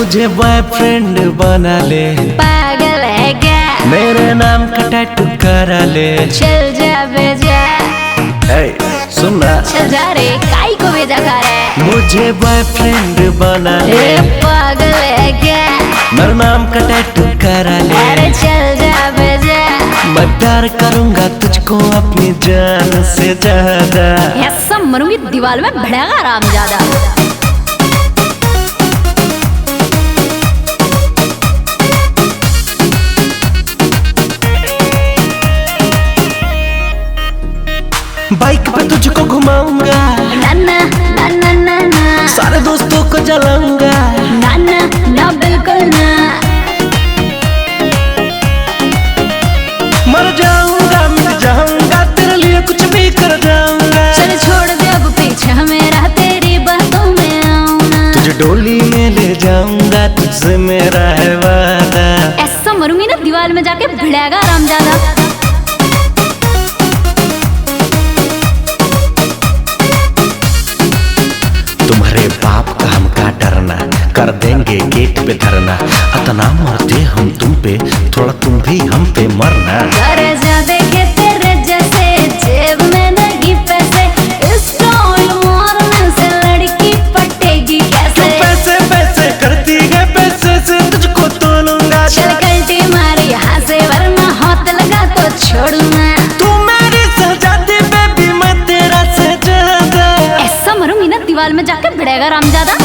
मुझे बॉयफ्रेंड बना ले, पागल है क्या? मेरे नाम का टैटू करा ले। चल जा बेजा, सुनना, चल जा रे, काई को बेजा खा रहा है? मुझे बॉयफ्रेंड बना ले, पागल है क्या? मेरा नाम का टैटू करा ले। अरे चल जा बेजा, मैं प्यार करूंगा तुझको अपनी जान से ज्यादा। ऐसा मरूंगी दीवार में भड़ेगा आरामजादा। बाइक पे तुझको घुमाऊंगा, नाना ना ना ना ना, सारे दोस्तों को जलाऊंगा। नाना ना बिल्कुल ना, मर जाऊंगा मिट जाऊंगा, तेरे लिए कुछ भी कर जाऊंगा। चल छोड़ दे अब पीछे मेरा, तेरी बातों में आऊंगा। तुझे डोली में ले जाऊंगा, तुझसे मेरा है वादा। ऐसा मरूंगी ना दीवार में जाके भिड़ेगा आरामजादा। तुम्हारे बाप का हमका डरना, कर देंगे गेट पे धरना। अतना मरते हम तुम पे, थोड़ा तुम भी हम पे मरना। अरे जा देखे तेरे जैसे, जेब में नहीं पैसे, स्टाइल मारने से लड़की पटेगी कैसे? पैसे पैसे करती है, पैसे से तुझको तोलूंगा। चल कल्टी मार यहाँ से, वरना हाथ लगा तो छोड़ूंगा। तू मेरी सहजादी बेबी, मैं तेरा सहजादा। ऐसा मरूंगी ना दीवार में जाके भिड़ेगा रामजादा।